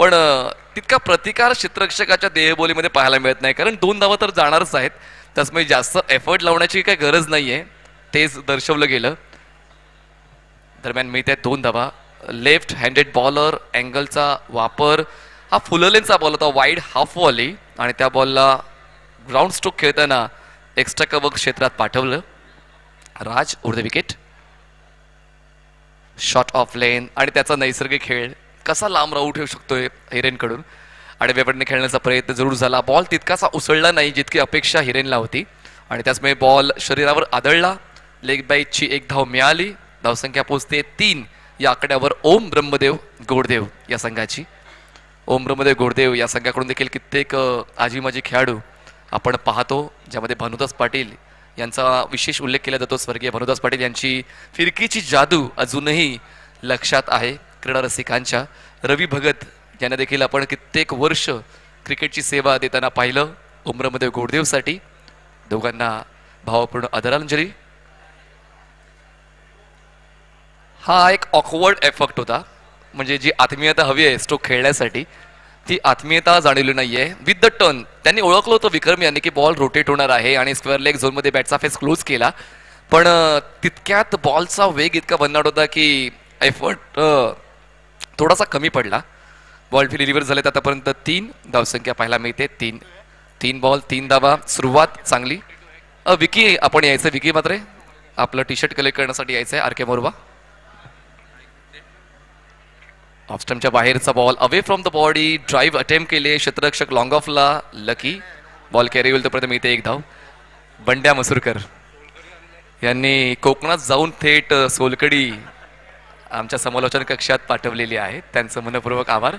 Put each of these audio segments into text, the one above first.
पण तितका प्रतिकार क्षेत्ररक्षकाच्या देहबोलीमध्ये पाहायला मिळत नाही, कारण 2 धावा तर जाणारच आहेत. त्याचमुळे जास्त एफर्ट लावण्याची काही गरज नाहीये, तेच दर्शवलं गेलं. दरम्यान मिळते 2 धावा. लेफ्ट हँडेड बॉलर अँगलचा वापर, हा फुललेनचा बॉल होता, वाईड हाफ वॉली, आणि त्या बॉलला ग्राउंड स्ट्रोक खेळताना एक्स्ट्रा कव्हर क्षेत्रात पाठवलं. Raj over the wicket. Shot of lane आणि त्याचा नैसर्गिक खेळ कसा लांब राहू ठेवू शकतोय हिरेनकडून, आणि वेपडने खेळण्याचा प्रयत्न जरूर झाला. बॉल तितकासा उसळला नाही जितकी अपेक्षा हिरेनला होती, आणि त्याचमुळे बॉल शरीरावर आदळला. लेग बाईटची 1 धाव मिळाली. धावसंख्या पोहोचते 3 या आकड्यावर. ओम ब्रह्मदेव गोडदेव या संघाची. ओम ब्रह्मदेव गोडदेव या संघाकडून देखील कित्येक आजीमाजी खेळाडू आपण पाहतो, ज्यामध्ये भानुदास पाटील यांचा विशेष उल्लेख केला जातो. स्वर्गीय भानुदास पाटील यांची फिरकीची जादू अजूनही लक्षात आहे क्रीडा रसिकांच्या. रवी भगत यांना देखील आपण कित्येक वर्ष क्रिकेटची सेवा देताना पाहिलं. ओम ब्रह्मदेव गोडदेवसाठी दोघांना भावपूर्ण आदरांजली. हा एक ऑकवर्ड एफर्ट होता, म्हणजे जी आत्मीयता हवी आहे स्ट्रोक खेळण्यासाठी ती आत्मीयता जाणवली नाहीये. विथ द टर्न त्यांनी ओळखलं होतं विक्रम यांनी की बॉल रोटेट होणार आहे, आणि स्क्वेअर लेग झोनमध्ये बॅटचा फेस क्लोज केला, पण तितक्यात बॉलचा वेग इतका भन्नाट होता की एफर्ट थोडासा कमी पडला. बॉल डिलिव्हर झालेत आतापर्यंत 3 धावसंख्या पाहायला मिळते. 3 बॉल 3 धावा. सुरुवात चांगली. विकी आपण यायचं, विकी मात्र आपलं टी शर्ट कलेक्ट करण्यासाठी यायचंय. R K Morwa. ऑफस्टमच्या बाहेरचा ball away from the body. Drive attempt केले क्षेत्ररक्षक लॉंग ऑफला. लकी बॉल कॅरी होईल तोपर्यंत मिळते 1 धाव. बंड्या मसूरकर यांनी कोकणात जाऊन थेट सोलकडी आमच्या समालोचन कक्षात पाठवलेली आहे, त्यांचं मनपूर्वक आभार.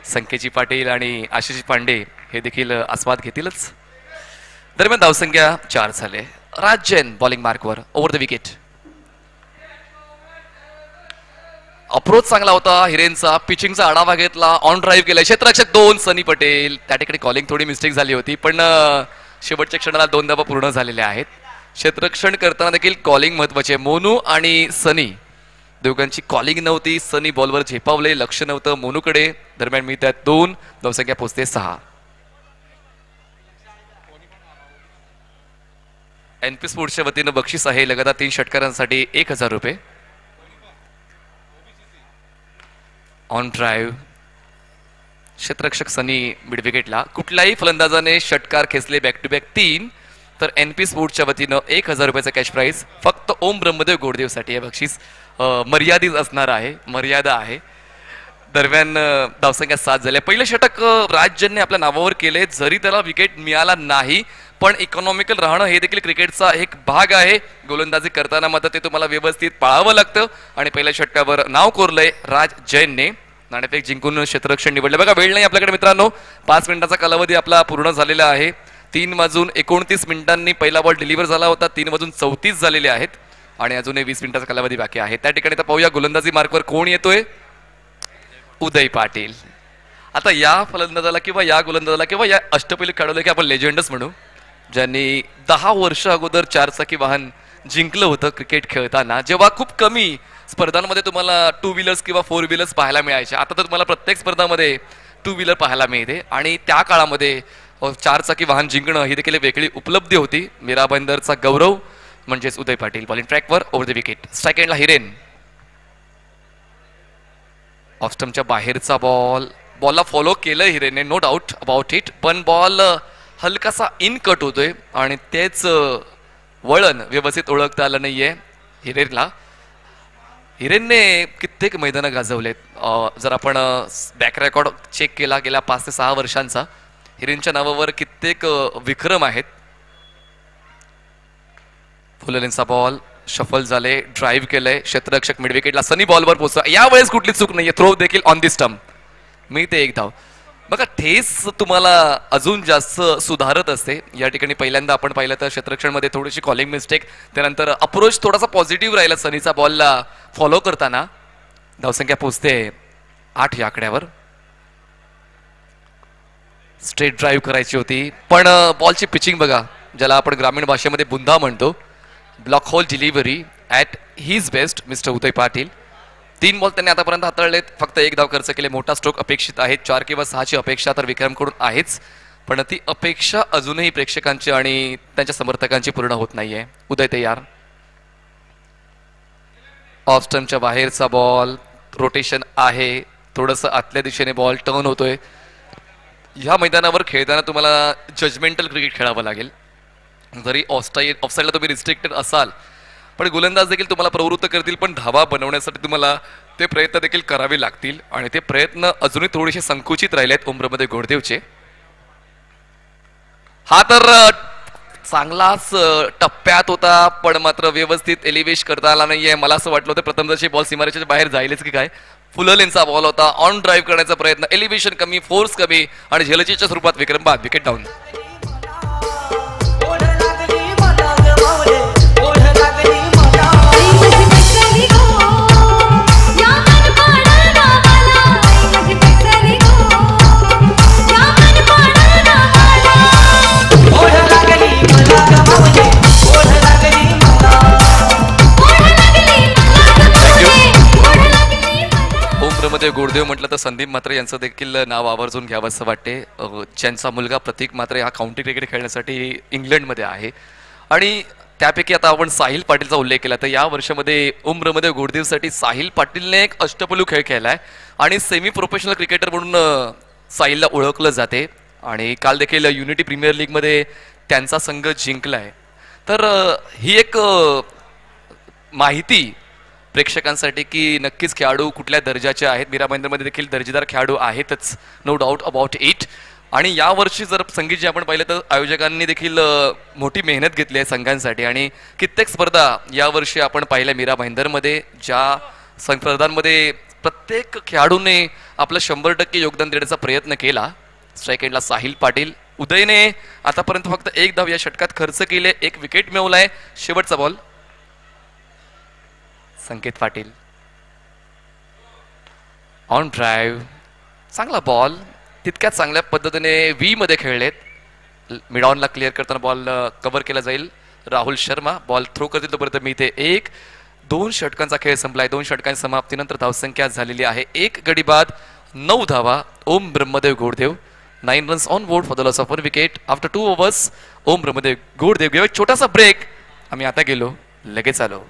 संकेची पाटील आणि आशिष पांडे हे देखील आस्वाद घेतीलच. दरम्यान धावसंख्या 4 झाले. राज जैन बॉलिंग मार्कवर. Over the wicket. अप्रोच चांगला होता हिरेनचा. पिचिंगचा आढावा घेतला. ऑन ड्राईव्ह केला. क्षेत्ररक्षक 2 सनी पटेल. त्या ठिकाणी कॉलिंग थोडी मिस्टेक झाली होती, पण शेवटच्या क्षणाला 2 धावा पूर्ण झालेल्या आहेत. क्षेत्ररक्षण करताना देखील कॉलिंग महत्वाची आहे. मोनू आणि सनी दोघांची कॉलिंग नव्हती. सनी बॉलवर झेपावले, लक्ष नव्हतं मोनूकडे. दरम्यान मी त्यात 2 धावसंख्या पोहोचते 6. एनपी स्पोर्ट्सच्या वतीनं बक्षीस आहे लगातार 3 षटकारांसाठी 1000 रुपये. ऑन ड्राईव्ह क्षेत्ररक्षक सनी मिड विकेटला. कुठल्याही फलंदाजाने षटकार खेचले बॅक टू बॅक 3 तर एनपी स्पोर्ट्सच्या वतीनं 1000 रुपयाचा कॅश प्राईज फक्त ओम ब्रह्मदेव गोडदेवसाठी. हे बक्षीस मर्यादित असणार आहे, मर्यादा आहे. दरम्यान धावसंख्या 7 झाल्या. पहिलं षटक राजजनने आपल्या नावावर केले, जरी त्याला विकेट मिळाला नाही, पण इकॉनॉमिकल राहणं हे देखील क्रिकेटचा एक भाग आहे. गोलंदाजी करताना मात्र ते तुम्हाला व्यवस्थित पाळावं लागतं, आणि पहिल्या षटकावर नाव कोरलंय राज जैनने. नाणेफेक जिंकून क्षेत्ररक्षण निवडलं. बघा वेळ नाही आपल्याकडे मित्रांनो, 5 मिनिटाचा कालावधी आपला पूर्ण झालेला आहे. 3:29 मिनिटांनी पहिला बॉल डिलिव्हर झाला होता. 3:34 झालेले आहेत, आणि अजूनही 20 मिनिटाचा कालावधी बाकी आहे. त्या ठिकाणी तर पाहूया गोलंदाजी मार्कवर कोण येतोय. उदय पाटील. आता या फलंदाजाला किंवा या गोलंदाजाला किंवा या अष्टपैलू खेळाडूला की आपण लेजेंडच म्हणू, ज्यांनी 10 वर्ष अगोदर 4 चाकी वाहन जिंकलं होतं क्रिकेट खेळताना, जेव्हा खूप कमी स्पर्धांमध्ये तुम्हाला 2 व्हीलर्स किंवा 4 व्हीलर्स पाहायला मिळायचे. आता तर तुम्हाला प्रत्येक स्पर्धामध्ये 2 व्हीलर पाहायला मिळते, आणि त्या काळामध्ये 4 चाकी वाहन जिंकणं ही देखील वेगळी उपलब्धी होती. मीरा भाईंदरचा गौरव म्हणजेच उदय पाटील. बॉलिंग ट्रॅकवर. Over the wicket. स्ट्राईक एंडला हिरेन. ऑफस्टमच्या बाहेरचा बॉल. बॉलला फॉलो केलं हिरेनने, नो डाऊट अबाउट इट, पण बॉल हलकासा इन कट होतोय, आणि तेच वळण व्यवस्थित ओळखता आलं नाहीये हिरेनला. हिरेनने कित्येक मैदानं गाजवलेत. जर आपण बॅक रेकॉर्ड चेक केला गेल्या 5 ते 6 वर्षांचा, हिरेनच्या नावावर कित्येक विक्रम आहेत. फुललेनचा बॉल शफल झाले. ड्राईव्ह केलंय क्षेत्ररक्षक मिड विकेटला. सनी बॉलवर पोहोचला. यावेळेस कुठली चूक नाहीये. थ्रो देखील ऑन दी स्टंप. मी ते 1 धाव. बघा ठेस तुम्हाला अजून जास्त सुधारत असते. या ठिकाणी पहिल्यांदा आपण पाहिलं तर क्षेत्ररक्षणमध्ये थोडीशी कॉलिंग मिस्टेक, त्यानंतर अप्रोच थोडासा पॉझिटिव्ह राहिला सनीचा बॉलला फॉलो करताना. धावसंख्या पोहोचते 8 या आकड्यावर. स्ट्रेट ड्राईव्ह करायची होती, पण बॉलची पिचिंग बघा, ज्याला आपण ग्रामीण भाषेमध्ये बुंदा म्हणतो. Block hole delivery at his best mister Uday Patil. 3 ball त्यांनी आतापर्यंत हाताळलेत, फक्त 1 धाव खर्च केले. मोठा स्ट्रोक अपेक्षित आहे. 4 किंवा 6ची अपेक्षा तर विक्रमकडून आहेच, पण ती अपेक्षा अजूनही प्रेक्षकांची आणि त्यांच्या समर्थकांची पूर्ण होत नाहीये. उदय तयार. ऑफ स्टंपच्या बाहेरचा बॉल, रोटेशन आहे, थोडंसं आतल्या दिशेने बॉल टर्न होतोय. ह्या मैदानावर खेळताना तुम्हाला जजमेंटल क्रिकेट खेळावं लागेल. जरी ऑफसाईडला तुम्ही रिस्ट्रिक्टेड असाल, पण गोलंदाज देखील तुम्हाला प्रवृत्त करतील, पण धावा बनवण्यासाठी तुम्हाला ते प्रयत्न देखील करावे लागतील आणि ते प्रयत्न अजूनही थोडेसे संकुचित राहिले आहेत उमरमध्ये घोडदेवचे. हा तर चांगलाच टप्प्यात होता, पण मात्र व्यवस्थित एलिव्हेश करता आला नाहीये. मला असं वाटलं होतं प्रथमदर्शी बॉल सीमारेषेच्या बाहेर जाईलच की काय. फुललेनचा बॉल होता. ऑन ड्राईव्ह करण्याचा प्रयत्न, एलिव्हेशन कमी, फोर्स कमी आणि झलजीच्या स्वरूपात विक्रम बाद. Wicket down. मध्ये गोडदेव म्हटलं तर संदीप म्हात्रे यांचं देखील नाव आवर्जून घ्यावं असं वाटते. ज्यांचा मुलगा प्रतीक म्हात्रे हा काउंटी क्रिकेट खेळण्यासाठी इंग्लंडमध्ये आहे. आणि त्यापैकी आता आपण साहिल पाटीलचा उल्लेख केला, तर या वर्षामध्ये उम्रमध्ये गोडदेवसाठी साहिल पाटीलने एक अष्टपैलू खेळ खेळलाय आणि सेमी प्रोफेशनल क्रिकेटर म्हणून साहिलला ओळखलं जाते. आणि काल देखील युनिटी प्रीमियर लीगमध्ये त्यांचा संघ जिंकलाय. तर ही एक माहिती प्रेक्षकांसाठी की नक्कीच खेळाडू कुठल्या दर्जाचे आहेत. मीरा भाईंदरमध्ये देखील दर्जेदार खेळाडू आहेतच, नो डाऊट अबाउट इट. आणि यावर्षी जर संगीत जे आपण पाहिलं तर आयोजकांनी देखील मोठी मेहनत घेतली आहे संघांसाठी आणि कित्येक स्पर्धा यावर्षी आपण पाहिल्या मीरा भाईंदरमध्ये, ज्या स्पर्धांमध्ये प्रत्येक खेळाडूने आपलं 100% योगदान देण्याचा प्रयत्न केला. स्ट्राईक एंडला साहिल पाटील. उदयने आतापर्यंत फक्त 1 धाव या षटकात खर्च केले, 1 विकेट मिळवलाय. शेवटचा ball Sanket Patil. On drive, चांगला बॉल, तितक्याच चांगल्या पद्धतीने व्ही मध्ये खेळलेत. मिड ऑनला क्लिअर करताना बॉल कव्हर केला जाईल. राहुल शर्मा बॉल थ्रो करतील तोपर्यंत मी इथे 1-2 षटकांचा खेळ संपलाय. 2 षटकांच्या समाप्तीनंतर धावसंख्या झालेली आहे 1 गडी बाद, 9 धावा. Om Brahmadev Ghoddev 9 runs on board for the loss of 1 wicket after 2 overs. Om Brahmadev Ghoddev घेऊ एक छोटासा ब्रेक. आम्ही आता गेलो, लगेच आलो.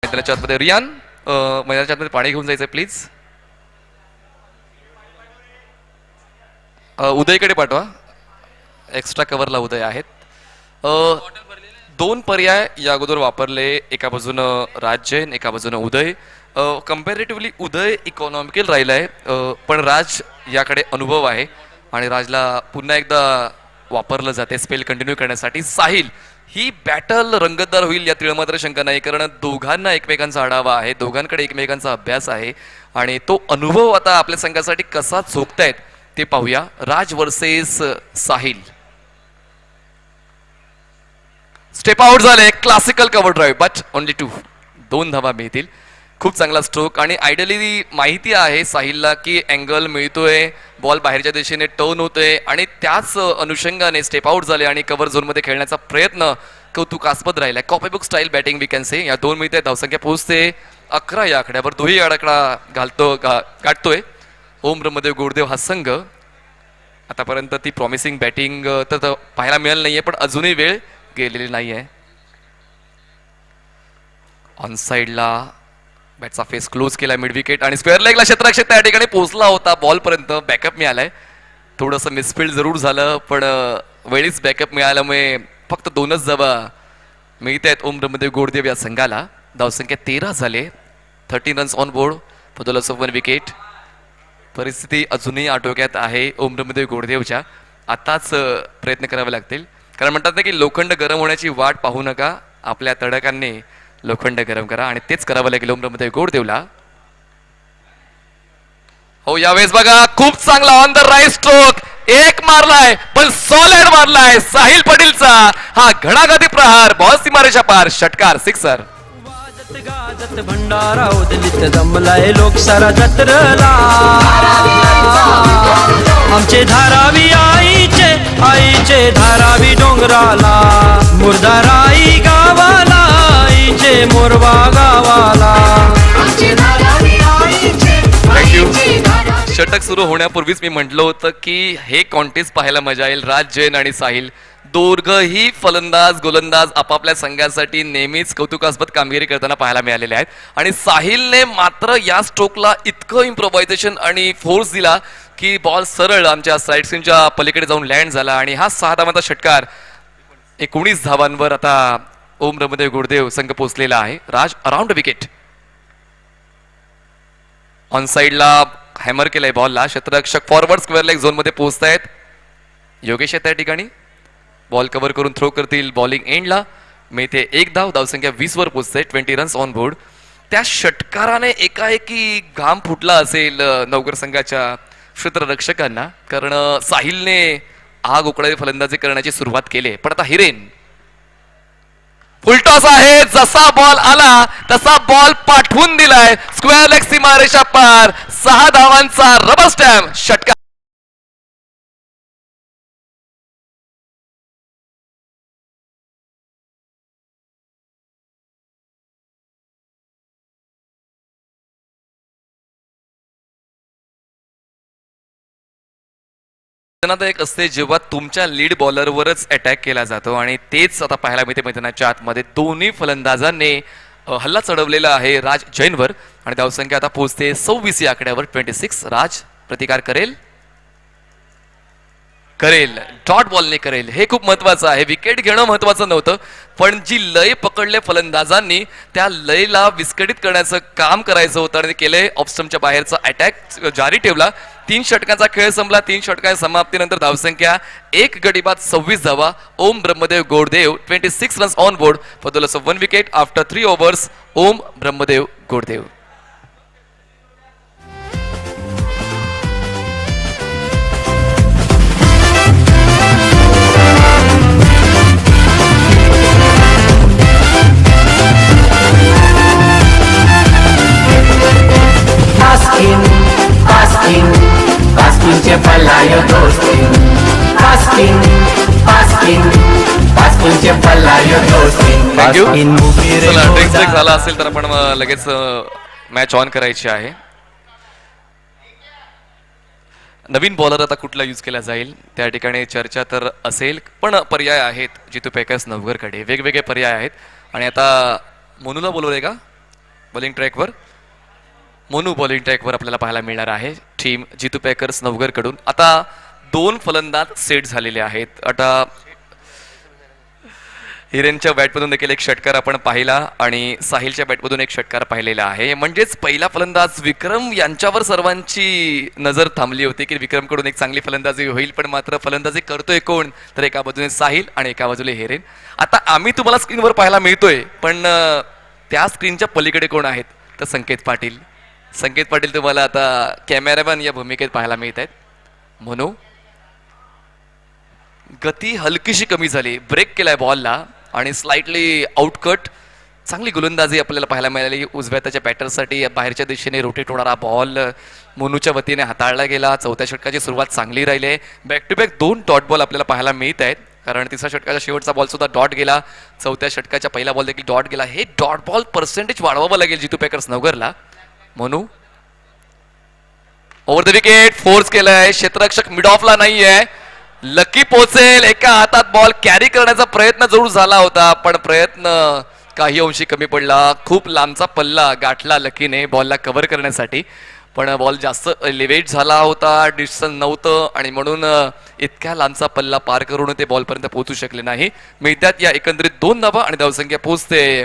मैदानाच्या आतमध्ये रियान, मैदानाच्या आतमध्ये पाणी घेऊन जायचंय प्लीज. उदयकडे पाठवा, एक्स्ट्रा कव्हरला उदय आहेत. 2 पर्याय या अगोदर वापरले, एका बाजूनं राज जैन, एका बाजूनं उदय. कम्पॅरेटिव्हली उदय इकॉनॉमिकल राहिलाय, पण राज याकडे अनुभव आहे आणि राजला पुन्हा एकदा वापरलं जाते स्पेल कंटिन्यू करण्यासाठी. साहिल, ही बॅटल रंगतदार होईल या तिळमात्र शंका नाही, कारण दोघांना एकमेकांचा आढावा आहे, दोघांकडे एकमेकांचा अभ्यास आहे आणि तो अनुभव आता आपल्या संघासाठी कसा झोकतायत ते पाहूया. राज वर्सेस साहिल. स्टेप आउट झाले, classical cover drive, but only 2 धावा मिळतील. खूप चांगला स्ट्रोक आणि आयडियली माहिती आहे साहिलला की अँगल मिळतोय, बॉल बाहेरच्या दिशेने टर्न होतोय आणि त्याच अनुषंगाने स्टेप आउट झाले आणि कव्हर झोनमध्ये खेळण्याचा प्रयत्न कौतुकास्पद राहिलाय. Copybook style batting we can say. या 2 मिळते, धावसंख्या पोहोचते 11 या आकड्यावर. 2ही आकडा गाठतोय ओम ब्रह्मदेव घोडदेव हा संघ. आतापर्यंत ती प्रॉमिसिंग बॅटिंग तर पाहायला मिळाली नाहीये, पण अजूनही वेळ गेलेली नाहीये. ऑन साइडला बॅटचा फेस क्लोज केला, मिड विकेट आणि स्क्वेअर लेगला क्षेत्ररक्षक त्या ठिकाणी पोहोचला होता. बॉल पर्यंत बॅकअप मिळालाय. थोडंसं मिसफिल्ड जरूर झालं, पण वेळीच बॅकअप मिळाल्यामुळे फक्त 2च धावा मिळत आहेत ओम ब्रह्मदेव घोडदेव या संघाला. धावसंख्या 13 झाले. 13 runs on board for the loss of 1 wicket. परिस्थिती अजूनही आटोक्यात आहे ओम ब्रह्मदेव घोडदेवच्या. आताच प्रयत्न करावे लागतील, कारण म्हणतात ना की लोखंड गरम होण्याची वाट पाहू नका, आपल्या तडकांनी लोखंड गरम करा आणि तेच करावं लागेल ओम ब्रह्मदेव घोडदेवला. हो, यावेळेस बघा खूप चांगला ऑन द राईट स्ट्रोक, एक मारलाय पण सॉलिड मारलाय साहिल पाटीलचा हा घणाघाती प्रहार बॉल सीमारेषा पार षटकार सिक्सर. वाजत गाजत भंडारा उदलित जमलाय लोक सारा जत्रला आमचे धारावी आईचे धारावी डोंगराला मुर्दाराई गावाला आईचे मोरवा गावाला. थँक्यू. षटक सुरू होण्यापूर्वीच मी म्हटलं होतं की हे कॉन्टेस्ट पाहायला मजा येईल. राज जैन आणि साहिल दोघंही फलंदाज गोलंदाज आपापल्या संघासाठी नेहमीच कौतुकास्पद कामगिरी करताना पाहायला मिळालेले आहेत आणि साहिलने मात्र या स्ट्रोकला इतकं इम्प्रोव्हायझेशन आणि फोर्स दिला की बॉल सरळ आमच्या साईड स्क्रीनच्या पलीकडे जाऊन लँड झाला आणि हा 6 धावांचा षटकार 19 धावांवर आता ओम ब्रह्मदेव गुडदेव संघ पोहोचलेला आहे. राज अराउंड विकेट ऑन साइडला हॅमर केलाय बॉलला. क्षेत्ररक्षक फॉरवर्ड स्क्वेअर लेग झोन मध्ये पोहोचतायत. योगेश त्या ठिकाणी बॉल कव्हर करून थ्रो करतील बॉलिंग एंडला. मिळते 1 धाव. धावसंख्या 20 वर पोहोचते. 20 रन्स ऑन बोर्ड. त्या षटकाराने एकाएकी घाम फुटला असेल नवगर संघाच्या क्षेत्ररक्षकांना कारण साहिलने आग उकळावी फलंदाजी करण्याची सुरुवात केली. पण आता हिरेन फुलटॉस आहे. जसा बॉल आला तसा बॉल पाठवून दिलाय स्क्वेअर लेग सीमारेषा पार. 6 धावांचा रबर स्टॅम्प षटकार. एक असते जेव्हा तुमच्या लीड बॉलरवरच अटॅक केला जातो आणि तेच आता पाहायला मिळते मैदानाच्या आतमध्ये. दोन्ही फलंदाजांनी हल्ला चढवलेला आहे राज जैनवर आणि धावसंख्या आता पोहोचते 26 या आकड्यावर. 26. राज प्रतिकार करेल डॉट बॉलने करेल. हे खूप महत्वाचं आहे. विकेट घेणं महत्वाचं नव्हतं पण जी लय पकडले फलंदाजांनी त्या लयला विस्कळीत करण्याचं काम करायचं होतं आणि ते केलंय. ऑफस्टमच्या बाहेरचा अटॅक जारी ठेवला. 3 षटकांचा खेळ संपला. 3 षटकांच्या समाप्तीनंतर धावसंख्या 1 गडी बाद 26 धावा. Om Brahmadev Goddev 26 runs on board for the loss of 1 wicket after 3 overs. Om Brahmadev Goddev. Pasquinचे पल्लायो दोस्ती पास्किनचे पल्लायो दोस्ती. थँक्यू. चला ड्रिंक ब्रेक झाला असेल तर आपण लगेच मॅच ऑन करायची आहे. नवीन बॉलर आता कुठला यूज केला जाईल त्या ठिकाणी चर्चा तर असेल पण पर्याय आहेत जितू पॅकर्स नवघरकडे. वेगवेगळे पर्याय आहेत आणि आता मोनूला बोलवलंय का बॉलिंग ट्रॅकवर. मोनू बॉलिंग ट्रॅकवर आपल्याला पाहायला मिळणार आहे टीम जितू पॅकर्स नवघर कडून. आता 2 फलंदाज सेट झालेले आहेत. आता हिरेनच्या बॅटमधून देखील एक षटकार आपण पाहिला आणि साहिलच्या बॅटमधून एक षटकार पाहिलेला आहे. म्हणजेच पहिला फलंदाज विक्रम यांच्यावर सर्वांची नजर थांबली होती की विक्रमकडून एक चांगली फलंदाजी होईल पण मात्र फलंदाजी करतोय कोण तर एका बाजूने साहिल आणि एका बाजूने हिरेन. आता आम्ही तुम्हाला स्क्रीनवर पाहायला मिळतोय पण त्या स्क्रीनच्या पलीकडे कोण आहेत तर संकेत पाटील. संकेत पाटील तुम्हाला आता कॅमेरामॅन या भूमिकेत पाहायला मिळत आहेत. म्हणून गती हलकीशी कमी झाली. ब्रेक केलाय बॉलला आणि स्लाइटली आउटकट. चांगली गोलंदाजी आपल्याला पाहायला मिळाली उजव्या त्याच्या बॅटरसाठी. बाहेरच्या दिशेने रोटेट होणारा बॉल मोनूच्या वतीने हाताळला गेला. 4थ्या षटकाची सुरुवात चांगली राहिली आहे. Back to back 2 dot ball आपल्याला पाहायला मिळत आहेत कारण 3ऱ्या षटकाचा शेवटचा बॉल सुद्धा डॉट गेला. 4थ्या षटकाचा पहिला बॉल देखील डॉट गेला. हे डॉट बॉल पर्सेंटेज वाढवावं लागेल जितू पॅकर्स नवघरला. म्हणून ओव्हर द विकेट फोर्स केलाय. क्षेत्ररक्षक मिड ऑफला नाहीये. लकी पोहोचेल. एका हातात बॉल कॅरी करण्याचा प्रयत्न जरूर झाला होता पण प्रयत्न काही अंशी कमी पडला. खूप लांबचा पल्ला गाठला लकीने बॉलला कव्हर करण्यासाठी पण बॉल जास्त एलिव्हेट झाला होता. डिस्टन्स नव्हतं आणि म्हणून इतक्या लांबचा पल्ला पार करून ते बॉलपर्यंत पोहोचू शकले नाही. मिळतात या एकंदरीत 2 धावा आणि धावसंख्या पोहोचते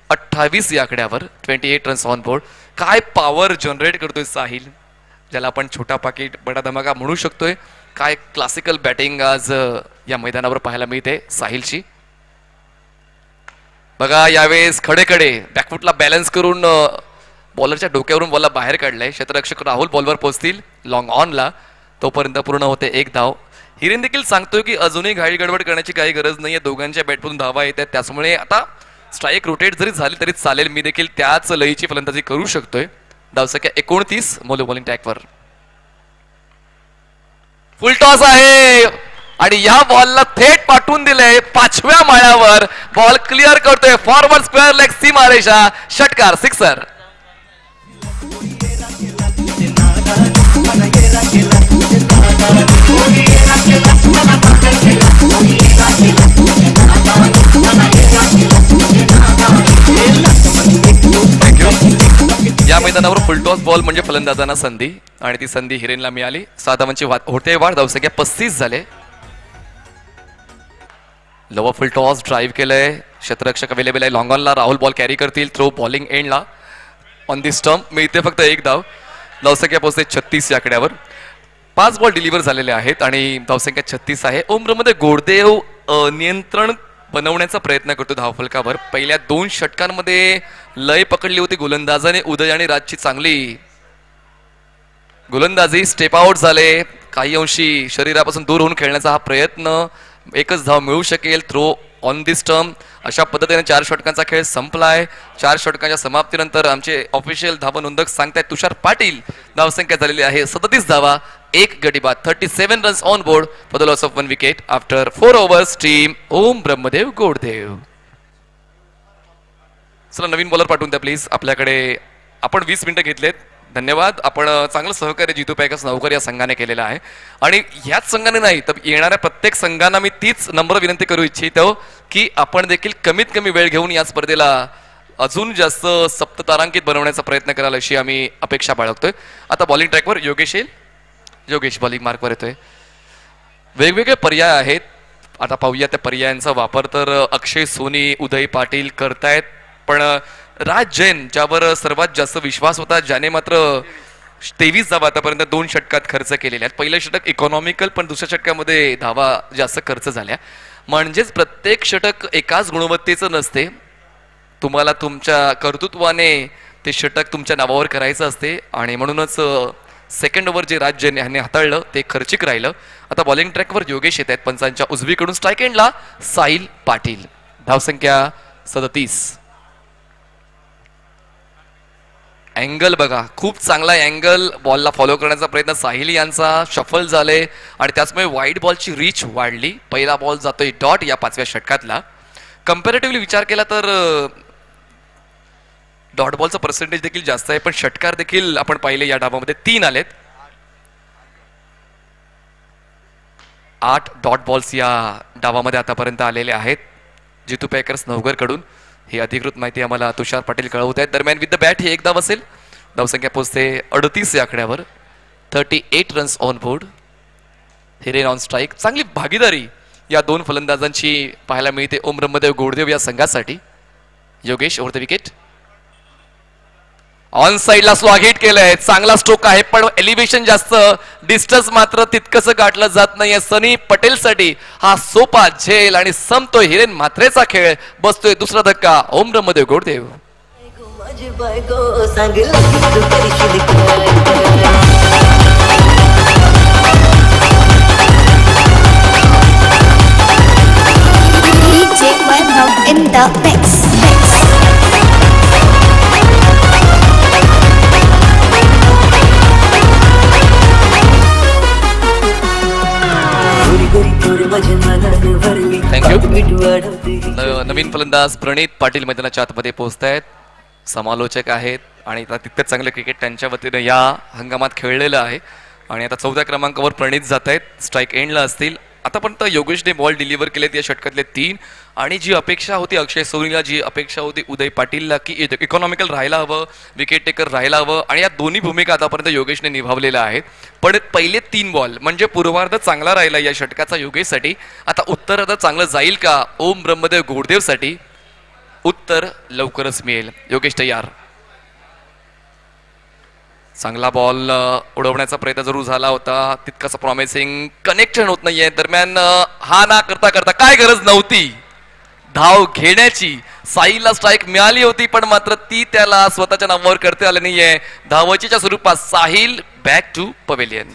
28 या आकड्यावर. 28 रन्स ऑन बोर्ड. काय पॉवर जनरेट करतोय साहिल ज्याला आपण छोटा पाकिट बडा धमाका म्हणू शकतोय. काय क्लासिकल बॅटिंग आज या मैदानावर पाहायला मिळते साहिलची. बघा यावेळेस खडे बॅकफुटला बॅलन्स करून बॉलरच्या डोक्यावरून बॉलला बाहेर काढलाय. क्षेत्ररक्षक राहुल बॉलवर पोहोचतील लॉंग ऑनला. तोपर्यंत पूर्ण होते 1 धाव. हिरेन देखील सांगतोय की अजूनही घाई गडबड करण्याची काही गरज नाहीये, दोघांच्या बॅटमधून धावा येत आहेत, त्यामुळे आता स्ट्राईक रोटेट जरी झाली तरी चालेल, मी देखील त्याच लयीची फलंदाजी करू शकतोय. धावसंख्या 29, मोलो बॉलिंग टॅकवर. फुल टॉस आहे आणि या बॉलला थेट पाठवून दिलंय 5व्या माळ्यावर. बॉल क्लिअर करतोय फॉरवर्ड स्क्वेअर लेग सीमारेषा, षटकार, सिक्सर. या मैदानावर फुलटॉस बॉल म्हणजे फलंदाजांना संधी आणि ती संधी हिरेनला मिळाली. 6 धावांची होते वाढ, धावसंख्या 35 झाले. लोवर फुल टॉस ड्राईव्ह केलंय, क्षेत्ररक्षक अवेलेबल आहे लॉंग ऑनला. राहुल बॉल कॅरी करतील, थ्रो बॉलिंग एंडला ऑन दी स्टंप. मिळते फक्त 1 धाव, धावसंख्या पोहोचते 36 या आकड्यावर. 5 बॉल डिलिव्हर झालेले आहेत आणि धावसंख्या 36 आहे. उमरमध्ये गोडदेव नियंत्रण बनवण्याचा प्रयत्न करतो धावफलकावर. पहिल्या 2 षटकांमध्ये लय पकडली होती गोलंदाजाने. उदय आणि राजची चांगली गोलंदाजी, स्टेप आउट झाले, काही अंशी शरीरापासून दूर होऊन खेळण्याचा हा प्रयत्न. 1च धाव मिळू शकेल, थ्रो ऑन दी स्टंप. अशा पद्धतीने 4 षटकांचा खेळ संपलाय. 4 षटकांच्या समाप्तीनंतर आमचे ऑफिशियल धावा नोंदक सांगतायत तुषार पाटील धावसंख्या झालेली आहे 37 धावा, 1 गडी बाद, 37 runs on board for the loss of 1 wicket after 4 overs. Team Om Brahmadev Goddev. चला नवीन बॉलर पाठवून द्या प्लीज आपल्याकडे. आपण 20 मिनिटं घेतलेत, धन्यवाद. आपण चांगलं सहकार्य जितू पॅकर्स नवकर या संघाने केलेलं आहे आणि ह्याच संघाने नाही तर येणाऱ्या प्रत्येक संघांना मी तीच नम्र विनंती करू इच्छितो की आपण देखील कमीत कमी वेळ घेऊन या स्पर्धेला अजून जास्त सप्ततारांकित बनवण्याचा प्रयत्न कराल अशी आम्ही अपेक्षा बाळगतोय. आता बॉलिंग ट्रॅकवर योगेश येईल. योगेश बॉलिंग मार्कवर येतोय. वेगवेगळे पर्याय आहेत, आता पाहूया त्या पर्यायांचा वापर. तर अक्षय सोनी, उदय पाटील करतायत, पण राज जैन ज्यावर सर्वात जास्त विश्वास होता, ज्याने मात्र 23 धावा आतापर्यंत 2 षटकात खर्च केलेल्या आहेत. पहिलं षटक इकॉनॉमिकल, पण दुसऱ्या षटकामध्ये धावा जास्त खर्च झाल्या. म्हणजेच प्रत्येक षटक एकाच गुणवत्तेचं नसते. तुम्हाला तुमच्या कर्तृत्वाने ते षटक तुमच्या नावावर करायचं असते आणि म्हणूनच सेकंड ओव्हर जे राज जैन यांनी हाताळलं ते खर्चिक राहिलं. आता बॉलिंग ट्रॅकवर योगेश येत आहेत पंचांच्या उजवीकडून. स्ट्राईक एंडला साहिल पाटील, धावसंख्या 37. अँगल बघा, खूप चांगला अँगल, बॉलला फॉलो करण्याचा प्रयत्न साहिल यांचा, शफल झाले आणि त्याचमुळे वाईड बॉलची रीच वाढली. पहिला बॉल जातोय डॉट या 5व्या षटकातला. कम्पॅरेटिव्हली विचार केला तर डॉट बॉलचा पर्सेंटेज देखील जास्त आहे, पण षटकार देखील आपण पाहिले या डावामध्ये 3 आलेत. 8 डॉट बॉल्स या डावामध्ये आतापर्यंत आलेले आहेत जितू पॅकर्स नवघर कडून. ही अधिकृत माहिती आम्हाला तुषार पाटील कळवत आहेत. दरम्यान विथ द बॅट ही 1 धाव असेल. धावसंख्या पोहोचते 38 या आकड्यावर. 38 runs on board. Hiren on strike. चांगली भागीदारी या 2 फलंदाजांची पाहायला मिळते ओम ब्रह्मदेव गोडदेव या संघासाठी. Yogesh over the wicket. On साईडला स्लॉग हिट केलंय, चांगला स्ट्रोक आहे पण एलिव्हेशन जास्त, डिस्टन्स मात्र तितकंसं गाठलं जात नाहीये. सनी पटेल साठी हा सोपा झेल आणि संपतोय हिरेन म्हात्रेचा खेळ. बसतोय दुसरा धक्का Om Brahmadev Goddev. DJ Webhub in the mix. Thank you. नवीन फलंदाज प्रणित पाटील मैदानाच्या आतमध्ये पोहोचतायत. समालोचक आहेत आणि आता तितकंच चांगलं क्रिकेट त्यांच्या वतीनं या हंगामात खेळलेलं आहे आणि आता 4थ्या क्रमांकावर प्रणित जात आहेत. स्ट्राईक एंडला असतील. आतापर्यंत योगेशने बॉल डिलिव्हर केलेत या षटकातले 3 आणि जी अपेक्षा होती अक्षय सोनीला, जी अपेक्षा होती उदय पाटीलला की इकॉनॉमिकल राहायला हवं, विकेट टेकर राहायला हवं आणि या दोन्ही भूमिका आतापर्यंत योगेशने निभावलेल्या आहेत. पण पहिले 3 बॉल म्हणजे पूर्वार्ध चांगला राहिला या षटकाचा योगेशसाठी. आता उत्तरार्ध चांगलं जाईल का ओम ब्रह्मदेव गोडदेवसाठी? उत्तर लवकरच मिळेल. योगेश तयार. चांगला बॉल उडवण्याचा प्रयत्न जरूर झाला होता, तितकासा प्रॉमिसिंग कनेक्शन होत नाहीये. दरम्यान हा ना करता करता काय गरज नव्हती धाव घेण्याची. साईला स्ट्राईक मिळाली होती पण मात्र ती त्याला स्वतःच्या नावावर करता आली नाहीये. धावचीच्या स्वरूपात Sahil back to pavilion.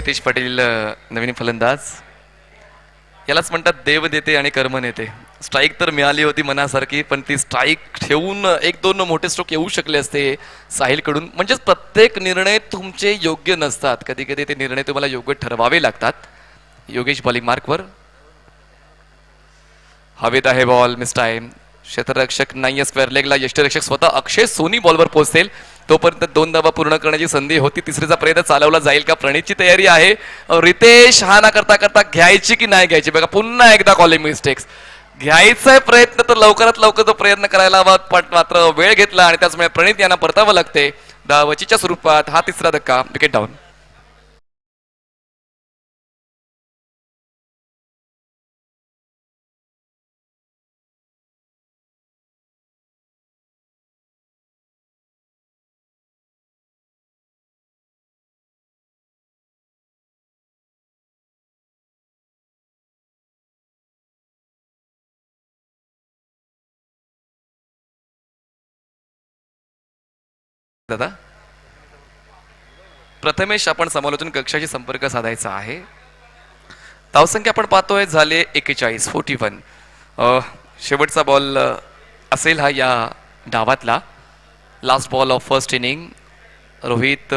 Nitesh Patil नवीन फलंदाज. यालाच म्हणतात देव देते आणि कर्म नेते. स्ट्राईक तर मिळाली होती मनासारखी, पण ती स्ट्राईक ठेवून एक दोन मोठे स्ट्रोक येऊ शकले असते साहिलकडून. म्हणजेच प्रत्येक निर्णय तुमचे योग्य नसतात, कधी कधी ते निर्णय तुम्हाला योग्य ठरवावे लागतात. योगेश बॉलिंग मार्कवर. हवेत आहे बॉल, मिस टाइम. क्षेत्ररक्षक नाहीये स्क्वेअर लेगला. यष्टीरक्षक स्वतः अक्षय सोनी बॉलवर पोहोचेल, तोपर्यंत 2 धावा पूर्ण करण्याची संधी होती. तिसरीचा प्रयत्न चालवला जाईल का? प्रणीतची तयारी आहे. रितेश हा ना करता करता घ्यायची की नाही घ्यायची बघा. पुन्हा एकदा कॉलिंग मिस्टेक्स. घ्यायचा प्रयत्न तर लवकरात लवकर तो प्रयत्न करायला हवा, पण मात्र वेळ घेतला आणि त्याचमुळे प्रणीत यांना परतावं लागते. धावचीच्या स्वरूपात हा तिसरा धक्का. Wicket down. दादा प्रथमेश, आपण समालोचन कक्षाशी संपर्क साधायचा आहे. धावसंख्या आपण पाहतोय झाले 41, 41. शेवटचा बॉल असेल हा या डावातला. Last ball of first inning. Rohit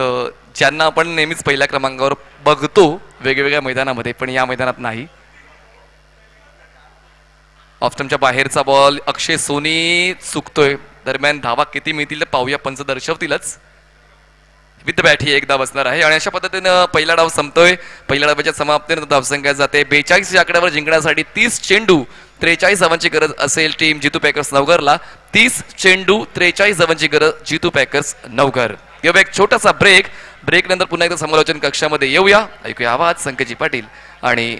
ज्यांना आपण नेहमीच पहिल्या क्रमांकावर बघतो वेगवेगळ्या मैदानामध्ये, पण या मैदानात नाही. ऑफस्टमच्या बाहेरचा बॉल अक्षय सोनी चुकतोय. दरम्यान धावा किती मिळतील ते पाहूया, पंच दर्शवतीलच. विथ बॅट ही एकदा बसणार आहे आणि अशा पद्धतीनं पहिला डाव संपतोय. पहिल्या डावाच्या समाप्तीनंतर धावसंख्या जाते 42 या आकड्यावर. जिंकण्यासाठी 30 चेंडू 43 धावांची गरज असेल टीम जितू पॅकर्स नवघरला. 30 चेंडू 43 धावांची गरज जितू पॅकर्स नवघर. येऊया एक छोटासा ब्रेक. ब्रेक नंतर पुन्हा एकदा समालोचन कक्षामध्ये येऊया. ऐकूया आवाज संकेतजी पाटील आणि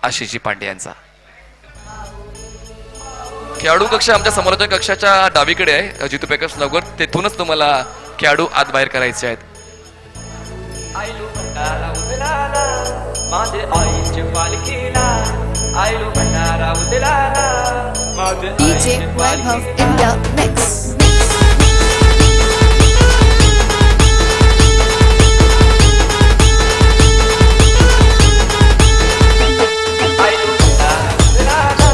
आशिषजी पांडे यांचा. खेळाडू कक्ष आमच्या समालोचन कक्षाच्या डावीकडे आहे. जितू पॅकर्स नवघर, तेथूनच तुम्हाला खेळाडू आत बाहेर करायचे आहेत. आयलू भंडारा उदलाला माझे आईचे पालखीला. आयलू भंडारा उदलाला माझे DJ Vaibhav in the mix. आयलू Bhandara उदलाला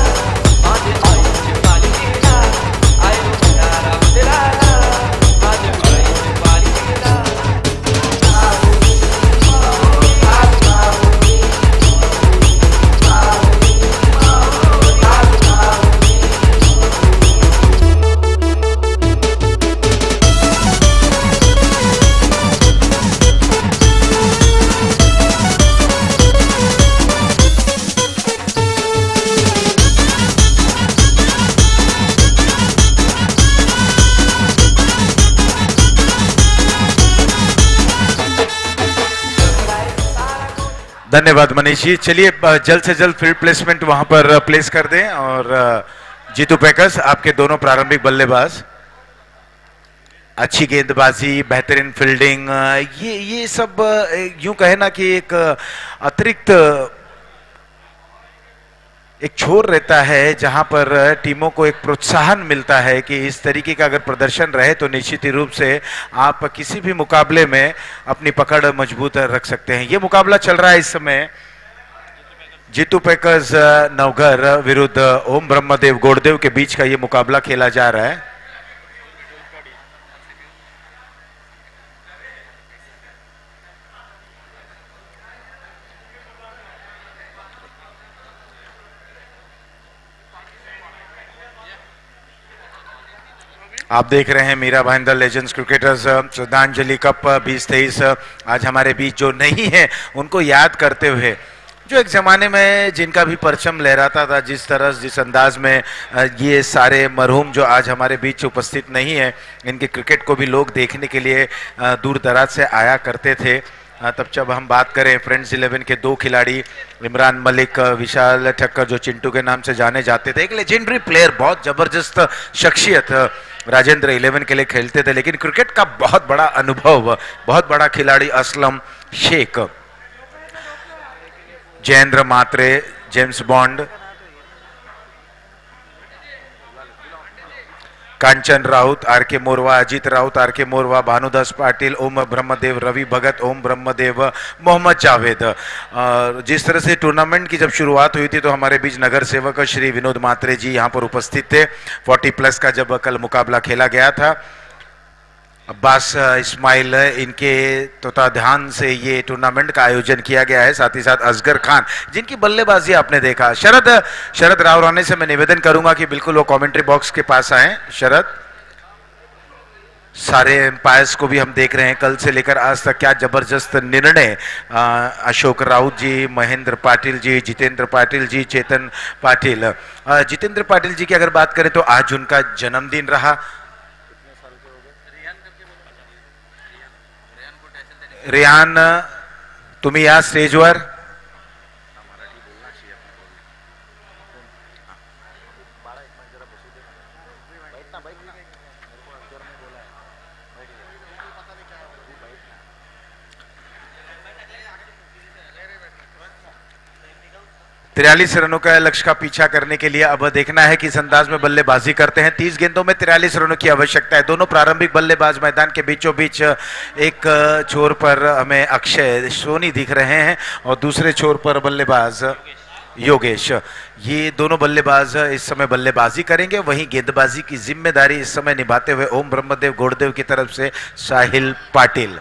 माझे आईचे पालखीला. आयलू भंडारा उदलाला माझे आईचे पालखीला. धन्यवाद मनीष जी. चलिए जल्द से जल्द फील्ड प्लेसमेंट वहां पर प्लेस कर दें. और जीतू पैकर्स आपके दोनों प्रारंभिक बल्लेबाज, अच्छी गेंदबाजी, बेहतरीन फील्डिंग, ये सब यूं कहे ना कि एक अतिरिक्त एक छोर रहता है जहां पर टीमों को एक प्रोत्साहन मिलता है कि इस तरीके का अगर प्रदर्शन रहे तो निश्चित ही रूप से आप किसी भी मुकाबले में अपनी पकड़ मजबूत रख सकते हैं. ये मुकाबला चल रहा है इस समय जीतू पैकर्स नवघर विरुद्ध ओम ब्रह्मदेव गोड़देव के बीच का ये मुकाबला खेला जा रहा है. आप देख रहे हैं मीरा भाईंदर लेजेंड्स क्रिकेटर्स श्रद्धांजलि कप 2023 आज हमारे बीच जो नहीं है उनको याद करते हुए, जो एक ज़माने में जिनका भी परचम लहराता था, जिस तरह जिस अंदाज में ये सारे मरहूम जो आज हमारे बीच उपस्थित नहीं है, इनके क्रिकेट को भी लोग देखने के लिए दूर दराज से आया करते थे. तब जब हम बात करें फ्रेंड्स 11 के 2 खिलाड़ी इमरान मलिक, विशाल ठक्कर जो चिंटू के नाम से जाने जाते थे, एक लेजेंडरी प्लेयर, बहुत ज़बरदस्त शख्सियत राजेंद्र 11 के लिए खेलते थे, लेकिन क्रिकेट का बहुत बड़ा अनुभव, बहुत बड़ा खिलाड़ी Aslam Shaikh, Jayendra Mhatre, James Bond, Kanchan Raut, R K Morwa, Ajit Raut, R K Morwa, Bhanudas Patil, Om Brahmadev, Ravi Bhagat, Om Brahmadev, Mohammad Javed. जिस तरह से टूर्नामेंट की जब शुरुआत हुई थी तो हमारे बीच नगर सेवक श्री विनोद मात्रे जी यहाँ पर उपस्थित थे। 40+ का जब कल मुकाबला खेला गया था, अब्बास इस्माइल इनके तत्वाधान से ये टूर्नामेंट का आयोजन किया गया है, साथ ही साथ असगर खान जिनकी बल्लेबाजी आपने देखा। शरद राव राणे से मैं निवेदन करूंगा कि बिल्कुल वो कमेंट्री बॉक्स के पास आए। शरद, सारे एम्पायर्स को भी हम देख रहे हैं, कल से लेकर आज तक क्या जबरदस्त निर्णय अशोक राउत जी, महेंद्र पाटिल जी, जितेंद्र पाटिल जी, चेतन पाटिल। जितेंद्र पाटिल जी की अगर बात करें तो आज उनका जन्मदिन रहा। रेहान, तुम्ही या स्टेजवर। तिरालीस रनों का लक्ष्य का पीछा करने के लिए अब देखना है कि इस अंदाज में बल्लेबाजी करते हैं। 30 गेंदों में 43 रनों की आवश्यकता है। दोनों प्रारंभिक बल्लेबाज मैदान के बीचों बीच, एक छोर पर हमें अक्षय सोनी दिख रहे हैं और दूसरे छोर पर बल्लेबाज योगेश। ये दोनों बल्लेबाज इस समय बल्लेबाजी करेंगे। वहीं गेंदबाजी की जिम्मेदारी इस समय निभाते हुए ओम ब्रह्मदेव गोड़देव की तरफ से Sahil Patil.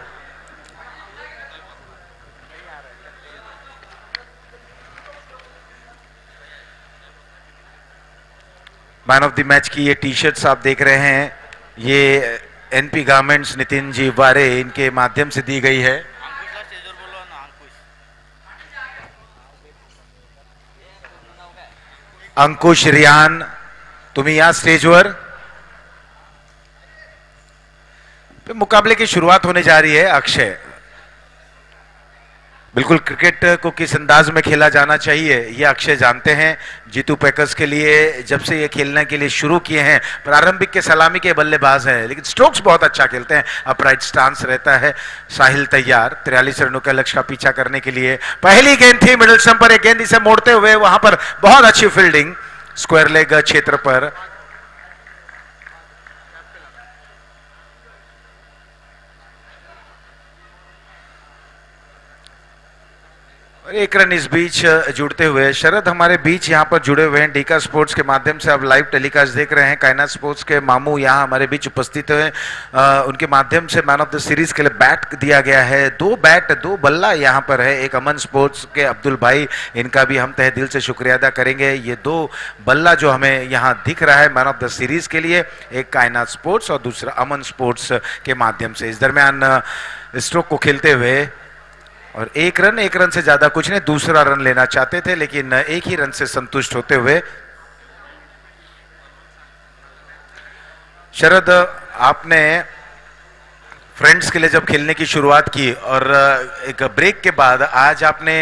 Man of the match की ये टी शर्ट्स आप देख रहे हैं, ये एनपी गारमेंट्स नितिन जी वारे इनके माध्यम से दी गई है। अंकुश, रियान, तुम्ही या स्टेजवर। मुकाबले की शुरुआत होने जा रही है। अक्षय, बिल्कुल क्रिकेट को किस अंदाज में खेला जाना चाहिए ये अक्षय जानते हैं। जीतू पैकर्स के लिए जब से ये खेलने के लिए शुरू किए हैं, प्रारंभिक के सलामी के बल्लेबाज हैं, लेकिन स्ट्रोक्स बहुत अच्छा खेलते हैं, अपराइट स्टांस रहता है। साहिल तैयार 43 रनों का लक्ष्य का पीछा करने के लिए। पहली गेंद थी मिडिल स्टंप पर, एक गेंद इसे मोड़ते हुए, वहां पर बहुत अच्छी फील्डिंग स्क्वायर लेग क्षेत्र पर। एक रन इस बीच जुड़ते हुए। शरद हमारे बीच यहाँ पर जुड़े हुए हैं डीका स्पोर्ट्स के माध्यम से, आप लाइव टेलीकास्ट देख रहे हैं। कायनात स्पोर्ट्स के मामू यहाँ हमारे बीच उपस्थित हैं। उनके माध्यम से मैन ऑफ द सीरीज के लिए बैट दिया गया है। 2 बैट 2 बल्ला यहाँ पर है। एक अमन स्पोर्ट्स के अब्दुल भाई, इनका भी हम तहे दिल से शुक्रिया अदा करेंगे। ये 2 बल्ला जो हमें यहाँ दिख रहा है मैन ऑफ द सीरीज के लिए, एक कायनात स्पोर्ट्स और दूसरा अमन स्पोर्ट्स के माध्यम से। इस दरमियान स्ट्रोक को खेलते हुए और एक रन से ज्यादा कुछ नहीं, दूसरा रन लेना चाहते थे लेकिन एक ही रन से संतुष्ट होते हुए। शरद, आपने फ्रेंड्स के लिए जब खेलने की शुरुआत की और एक ब्रेक के बाद आज आपने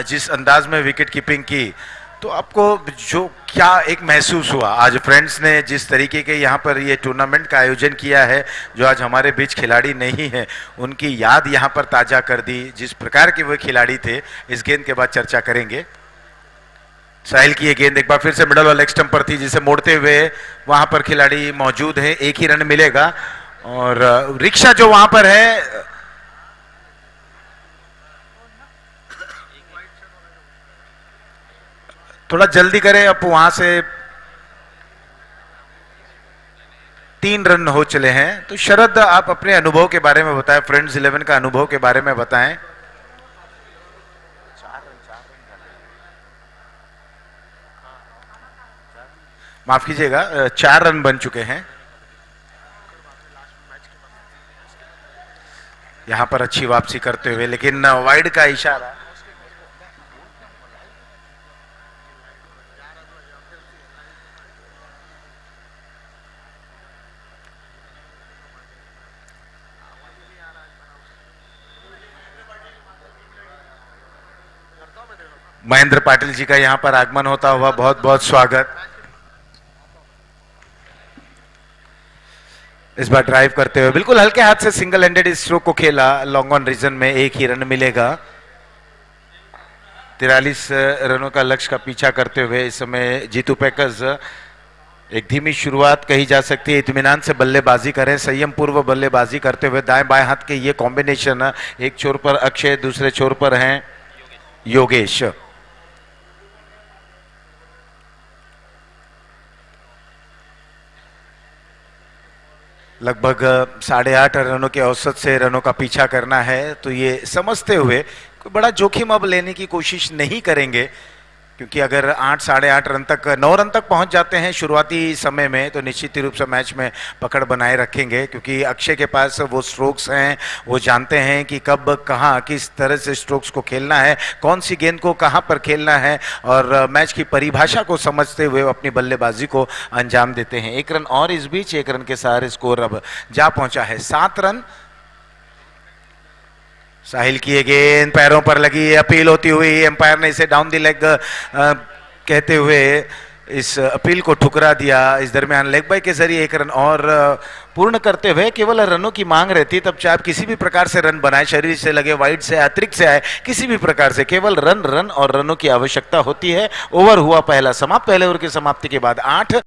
जिस अंदाज में विकेट कीपिंग की, तो आपको जो क्या एक महसूस हुआ आज फ्रेंड्स ने जिस तरीके के यहाँ पर ये टूर्नामेंट का आयोजन किया है, जो आज हमारे बीच खिलाड़ी नहीं है उनकी याद यहाँ पर ताजा कर दी, जिस प्रकार के वो खिलाड़ी थे। इस गेंद के बाद चर्चा करेंगे। साहिल की ये गेंद एक बार फिर से मिडल और लेग स्टंप पर थी, जिसे मोड़ते हुए वहां पर खिलाड़ी मौजूद है। एक ही रन मिलेगा और रिक्शा जो वहां पर है, थोड़ा जल्दी करें, अब वहां से 3 रन हो चले हैं। तो शरद, आप अपने अनुभव के बारे में बताएं, फ्रेंड्स 11 का अनुभव के बारे में बताएं। माफ कीजिएगा, 4 रन बन चुके हैं। यहां पर अच्छी वापसी करते हुए, लेकिन वाइड का इशारा। महेंद्र पाटिल जी का यहां पर आगमन होता हुआ बहुत बहुत स्वागत। इस बार ड्राइव करते हुए बिल्कुल हल्के हाथ से सिंगल हैंडेड इस स्ट्रोक को खेला। लॉन्ग ऑन रीजन में एक ही रन मिलेगा। 43 रनों का लक्ष्य का पीछा करते हुए इस समय जीतू पैकर्स एक धीमी शुरुआत कही जा सकती है, इत्मीनान से बल्लेबाजी करें, संयम पूर्व बल्लेबाजी करते हुए दाएं बाएं हाथ के ये कॉम्बिनेशन, एक छोर पर अक्षय, दूसरे छोर पर हैं योगेश। लगभग 8.5 रनों के औसत से रनों का पीछा करना है, तो ये समझते हुए कोई बड़ा जोखिम अब लेने की कोशिश नहीं करेंगे, क्योंकि अगर 8 8.5 रन तक 9 रन तक पहुंच जाते हैं शुरुआती समय में तो निश्चित रूप से मैच में पकड़ बनाए रखेंगे, क्योंकि अक्षय के पास वो स्ट्रोक्स हैं, वो जानते हैं कि कब कहां किस तरह से स्ट्रोक्स को खेलना है, कौन सी गेंद को कहां पर खेलना है, और मैच की परिभाषा को समझते हुए अपनी बल्लेबाजी को अंजाम देते हैं। 1 रन और इस बीच 1 रन के सहारे स्कोर अब जा पहुंचा है 7 रन। साहिल की ये गेंद पैरों पर लगी, अपील होती हुई, एम्पायर ने इसे डाउन द लेग कहते हुए इस अपील को ठुकरा दिया। इस दरमियान लेग बाय के जरिए 1 रन और पूर्ण करते हुए केवल रनों की मांग रहती, तब चाहे आप किसी भी प्रकार से रन बनाए, शरीर से लगे, वाइड से, अतिरिक्त से आए, किसी भी प्रकार से केवल रन और रनों की आवश्यकता होती है। ओवर हुआ पहला समाप्त। पहले ओवर की समाप्ति के बाद 8।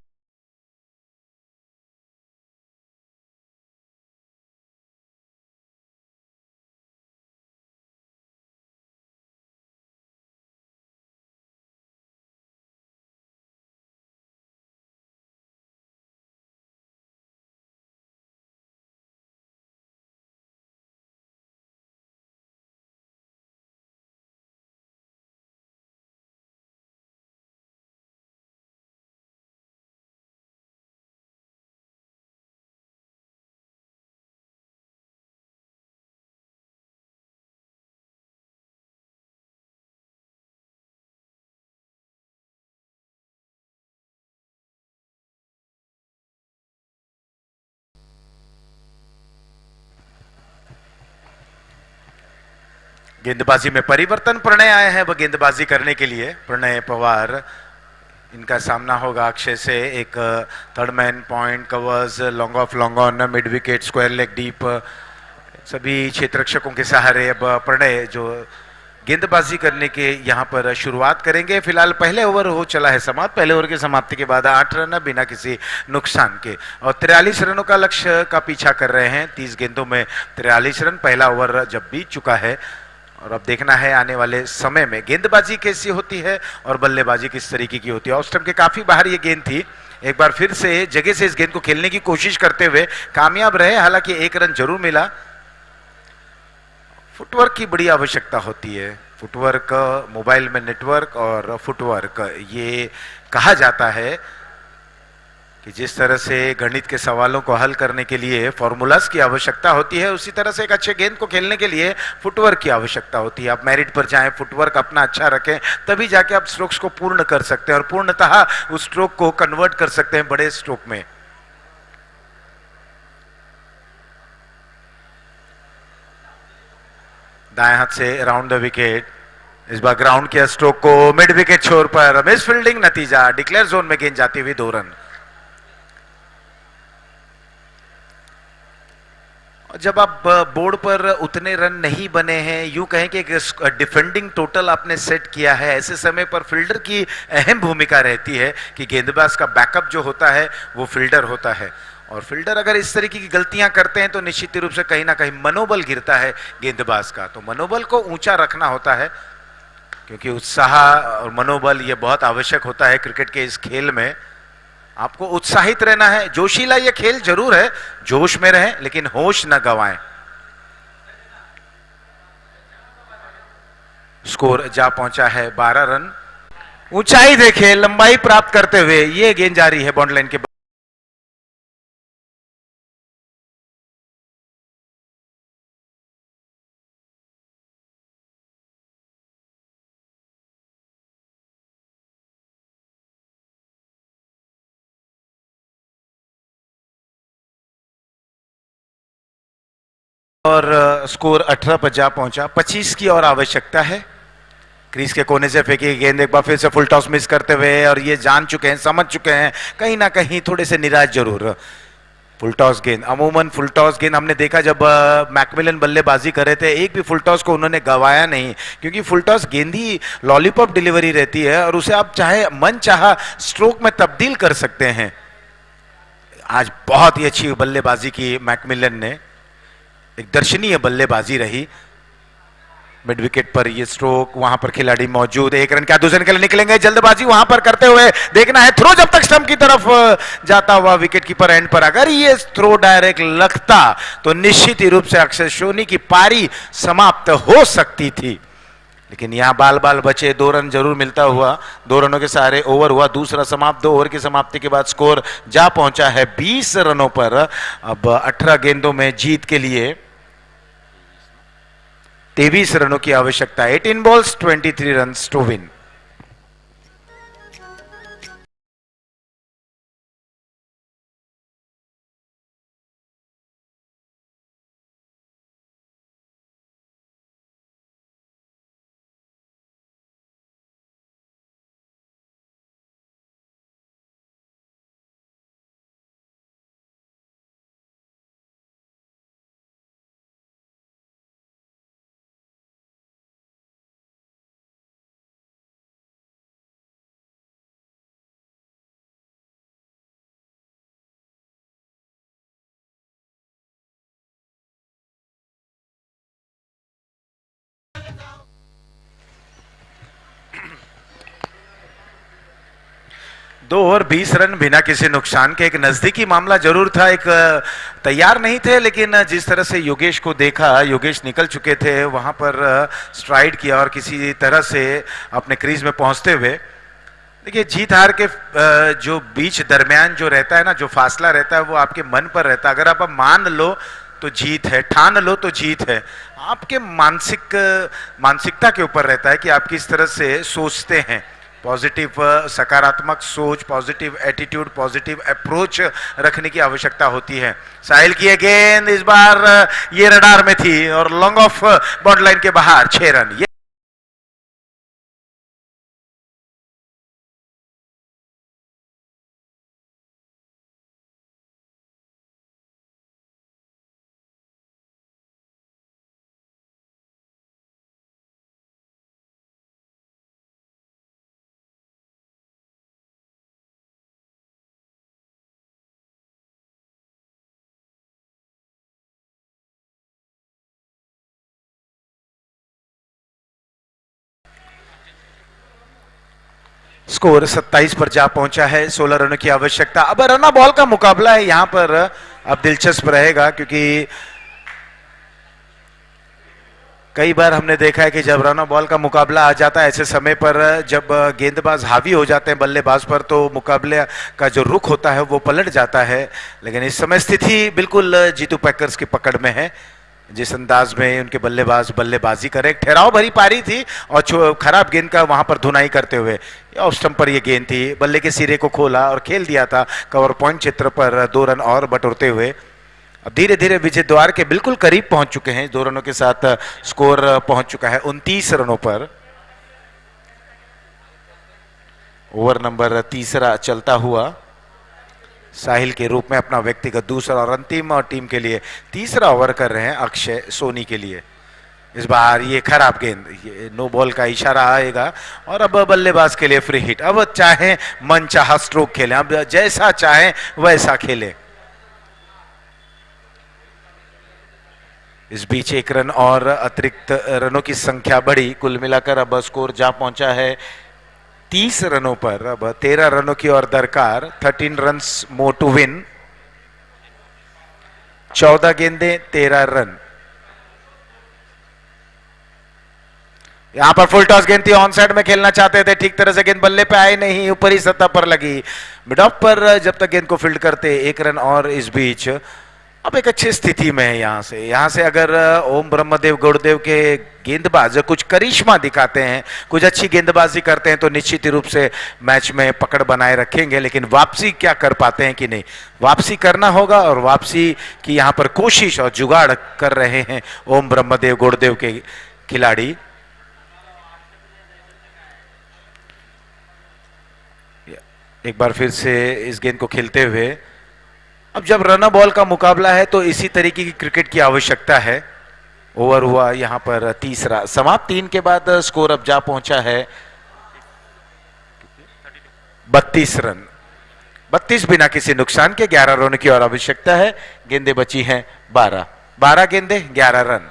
गेंदबाजी में परिवर्तन, प्रणय आए हैं वो गेंदबाजी करने के लिए। प्रणय पवार, इनका सामना होगा अक्षय से। एक third man, point, covers, long off, long on, mid wicket, square leg, deep, सभी क्षेत्ररक्षकों के सहारे अब प्रणय जो गेंदबाजी करने के यहाँ पर शुरुआत करेंगे। फिलहाल पहले ओवर हो चला है समाप्त। पहले ओवर की समाप्ति के बाद 8 रन बिना किसी नुकसान के, और 43 रनों का लक्ष्य का पीछा कर रहे हैं। 30 गेंदों में 43 रन। पहला ओवर जब बीत चुका है, और अब देखना है आने वाले समय में गेंदबाजी कैसी होती है और बल्लेबाजी किस तरीके की होती है। ऑफ स्टंप के काफी बाहर ये गेंद थी, एक बार फिर से जगह से इस गेंद को खेलने की कोशिश करते हुए कामयाब रहे, हालांकि 1 रन जरूर मिला। फुटवर्क की बड़ी आवश्यकता होती है। फुटवर्क, मोबाइल में नेटवर्क और फुटवर्क, ये कहा जाता है कि जिस तरह से गणित के सवालों को हल करने के लिए फॉर्मूलाज की आवश्यकता होती है, उसी तरह से एक अच्छे गेंद को खेलने के लिए फुटवर्क की आवश्यकता होती है। आप मेरिट पर जाएं, फुटवर्क अपना अच्छा रखें, तभी जाके आप स्ट्रोक्स को पूर्ण कर सकते हैं और पूर्णतः उस स्ट्रोक को कन्वर्ट कर सकते हैं बड़े स्ट्रोक में। दाएं हाथ से अराउंड द विकेट, इस बार ग्राउंड किया स्ट्रोक को, मिड विकेट छोर पर मिस फील्डिंग, नतीजा डिक्लेयर जोन में गेंद जाती हुई 2 रन। जब आप बोर्ड पर उतने रन नहीं बने हैं, यूं कहें कि डिफेंडिंग टोटल आपने सेट किया है, ऐसे समय पर फील्डर की अहम भूमिका रहती है कि गेंदबाज का बैकअप जो होता है वो फील्डर होता है, और फील्डर अगर इस तरीके की गलतियां करते हैं तो निश्चित रूप से कहीं ना कहीं मनोबल गिरता है गेंदबाज का। तो मनोबल को ऊंचा रखना होता है, क्योंकि उत्साह और मनोबल ये बहुत आवश्यक होता है क्रिकेट के इस खेल में। आपको उत्साहित रहना है, जोशीला ये खेल जरूर है, जोश में रहें लेकिन होश न गंवाएं। स्कोर जा पहुंचा है 12 रन। ऊंचाई देखे, लंबाई प्राप्त करते हुए ये गेंद जारी है बाउंड्री लाइन के। और स्कोर 18 पर जा पहुंचा। 25 की और आवश्यकता है। क्रीज के कोने से फेंकी गेंद एक बार फिर से फुल टॉस मिस करते हुए, और ये जान चुके हैं, समझ चुके हैं, कहीं ना कहीं थोड़े से निराश जरूर। फुल टॉस गेंद, अमूमन फुल टॉस गेंद हमने देखा जब मैकमिलन बल्लेबाजी कर रहे थे, एक भी फुल टॉस को उन्होंने गवाया नहीं, क्योंकि फुल टॉस गेंद ही लॉलीपॉप डिलीवरी रहती है और उसे आप चाहे मन चाहा स्ट्रोक में तब्दील कर सकते हैं। आज बहुत ही अच्छी बल्लेबाजी की मैकमिलन ने, एक दर्शनीय बल्लेबाजी रही। मिड विकेट पर ये स्ट्रोक, वहां पर खिलाड़ी मौजूद, एक रन क्या दूसरे के लिए निकलेंगे, जल्दबाजी वहां पर करते हुए देखना है थ्रो जब तक स्टंप की तरफ जाता हुआ विकेट कीपर एंड पर। अगर ये थ्रो डायरेक्ट लगता तो निश्चित ही रूप से अक्षय सोनी की पारी समाप्त हो सकती थी, लेकिन यहां बाल बाल बचे, 2 रन जरूर मिलता हुआ, 2 रनों के सहारे ओवर हुआ दूसरा समाप्त। 2 ओवर की समाप्ति के बाद स्कोर जा पहुंचा है 20 रनों पर। अब 18 गेंदों में जीत के लिए 23 रनों की आवश्यकता। 18 बॉल्स 23 रन्स टू विन। दो ओवर 20 रन बिना किसी नुकसान के। एक नजदीकी मामला जरूर था, एक तैयार नहीं थे, लेकिन जिस तरह से योगेश को देखा, योगेश निकल चुके थे, वहां पर स्ट्राइड किया और किसी तरह से अपने क्रीज में पहुंचते हुए, देखिए जीत हार के जो बीच दरमियान जो रहता है ना, जो फासला रहता है वो आपके मन पर रहता है। अगर आप मान लो तो जीत है, ठान लो तो जीत है, आपके मानसिकता के ऊपर रहता है कि आप किस तरह से सोचते हैं। पॉजिटिव सकारात्मक सोच, पॉजिटिव एटीट्यूड, पॉजिटिव अप्रोच रखने की आवश्यकता होती है। साहिल की ये गेंद इस बार ये रडार में थी और लॉन्ग ऑफ बॉर्डर लाइन के बाहर, 6 रन। स्कोर 27 पर जा पहुंचा है, 16 रनों की आवश्यकता। अब रन बॉल का मुकाबला है यहां पर, अब दिलचस्प रहेगा, क्योंकि कई बार हमने देखा है कि जब रन बॉल का मुकाबला आ जाता है ऐसे समय पर, जब गेंदबाज हावी हो जाते हैं बल्लेबाज पर, तो मुकाबले का जो रुख होता है वो पलट जाता है। लेकिन इस समय स्थिति बिल्कुल जीतू पैकर्स की पकड़ में है। जिस अंदाज में उनके बल्लेबाज बल्लेबाजी करे, ठहराव भरी पारी थी और खराब गेंद का वहां पर धुनाई करते हुए ऑफ स्टंप पर यह गेंद थी, बल्ले के सिरे को खोला और खेल दिया था कवर पॉइंट क्षेत्र पर 2 रन और बटोरते हुए। अब धीरे धीरे विजय द्वार के बिल्कुल करीब पहुंच चुके हैं, 2 रनों के साथ स्कोर पहुंच चुका है 29 रनों पर। ओवर नंबर 3 चलता हुआ साहिल के रूप में अपना व्यक्तिगत दूसरा और अंतिम और टीम के लिए तीसरा ओवर कर रहे हैं अक्षय सोनी के लिए। इस बार ये खराब गेंद, ये नो बॉल का इशारा आएगा और अब बल्लेबाज के लिए फ्री हिट। अब चाहे मन चाहा स्ट्रोक खेले, अब जैसा चाहे वैसा खेले। इस बीच 1 रन और अतिरिक्त रनों की संख्या बढ़ी, कुल मिलाकर अब स्कोर जा पहुंचा है 30 रनों पर। अब 13 रनों की और दरकार, 13 रन्स मोर टू विन। 14 गेंदें 13 रन। यहां पर फुल टॉस गेंद थी, ऑन साइड में खेलना चाहते थे, ठीक तरह से गेंद बल्ले पे आई नहीं, ऊपरी सतह पर लगी। मिड ऑफ पर जब तक गेंद को फील्ड करते 1 रन और इस बीच अब एक अच्छी स्थिति में है। यहां से अगर ओम ब्रह्मदेव गौड़देव के गेंदबाज कुछ करिश्मा दिखाते हैं, कुछ अच्छी गेंदबाजी करते हैं, तो निश्चित रूप से मैच में पकड़ बनाए रखेंगे। लेकिन वापसी क्या कर पाते हैं कि नहीं, वापसी करना होगा और वापसी की यहां पर कोशिश और जुगाड़ कर रहे हैं ओम ब्रह्मदेव गौड़देव के खिलाड़ी। एक बार फिर से इस गेंद को खेलते हुए, अब जब रन बॉल का मुकाबला है तो इसी तरीके की क्रिकेट की आवश्यकता है। ओवर हुआ यहां पर तीसरा, समाप्त 3 के बाद स्कोर अब जा पहुंचा है 32 रन। 32 बिना किसी नुकसान के 11 रनों की और आवश्यकता है। गेंदें बची हैं 12 गेंदें 11 रन।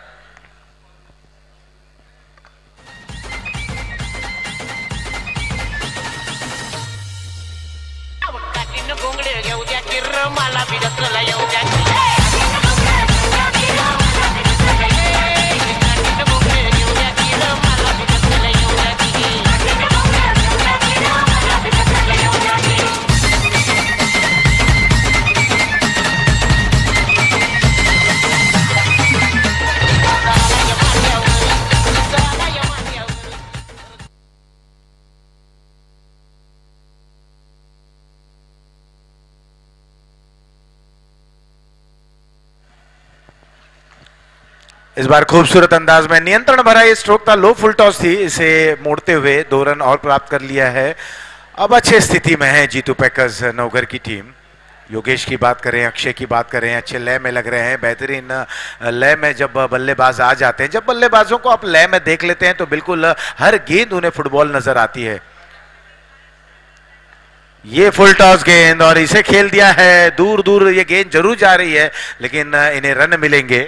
घोंगडे घेऊ द्या किर्र मला बिडत्रला येऊ द्या इस बार खूबसूरत अंदाज में नियंत्रण भरा ये स्ट्रोक था। लो फुल टॉस थी, इसे मोड़ते हुए 2 रन और प्राप्त कर लिया है। अब अच्छे स्थिति में है जीतू पैकर्स नवघर की टीम। योगेश की बात करें, अक्षय की बात करें, अच्छे लय में लग रहे हैं। बेहतरीन लय में जब बल्लेबाज आ जाते हैं, जब बल्लेबाजों को आप लय में देख लेते हैं तो बिल्कुल हर गेंद उन्हें फुटबॉल नजर आती है। ये फुल टॉस गेंद और इसे खेल दिया है दूर दूर। ये गेंद जरूर जा रही है लेकिन इन्हें रन मिलेंगे।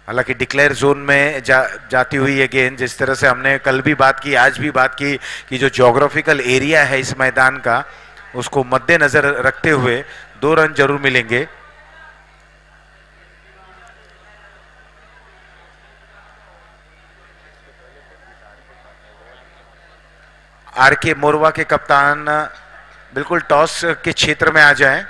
हालांकि डिक्लेयर जोन में जाती हुई ये गेंद, जिस तरह से हमने कल भी बात की, आज भी बात की कि जो ज्योग्राफिकल एरिया है इस मैदान का, उसको मद्देनजर रखते हुए 2 रन जरूर मिलेंगे। आर के मोरवा के कप्तान बिल्कुल टॉस के क्षेत्र में आ जाएं।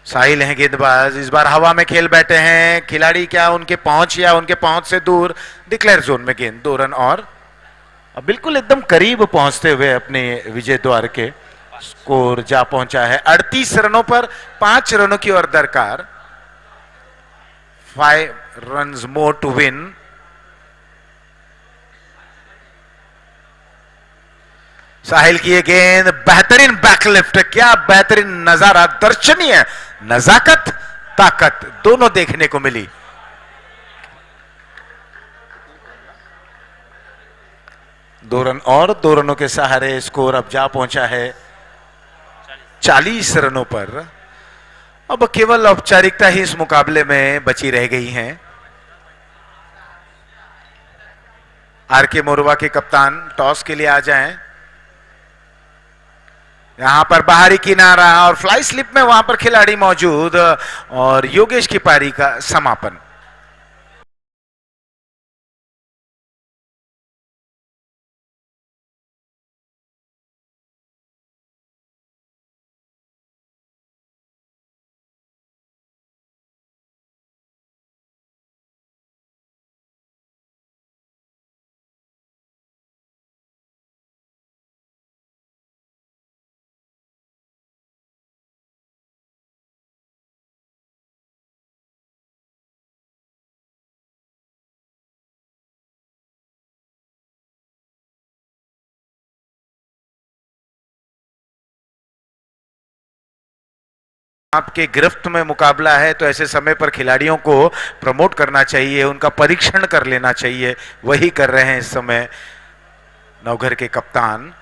साहिल हैं गेंदबाज, इस बार हवा में खेल बैठे हैं। खिलाड़ी क्या उनके पहुंच या उनके पहुंच से दूर। डिक्लेयर जोन में गेंद, 2 रन और। अब बिल्कुल एकदम करीब पहुंचते हुए अपने विजय द्वार के स्कोर जा पहुंचा है 38 रनों पर। 5 रनों की और दरकार। 5 runs more to win. Sahil की ये गेंद, बेहतरीन बैकलिफ्ट, क्या बेहतरीन नजारा, दर्शनीय नजाकत, ताकत दोनों देखने को मिली। दो रन और, 2 रनों के सहारे स्कोर अब जा पहुंचा है 40 रनों पर। अब केवल औपचारिकता ही इस मुकाबले में बची रह गई हैं। आर के मोरवा के कप्तान टॉस के लिए आ जाएं। यहां पर बाहरी किनारा और फ्लाई स्लिप में वहां पर खिलाड़ी मौजूद और योगेश की पारी का समापन। आपके गिरफ्त में मुकाबला है तो ऐसे समय पर खिलाड़ियों को प्रमोट करना चाहिए, उनका परीक्षण कर लेना चाहिए। वही कर रहे हैं इस समय नवघर के कप्तान।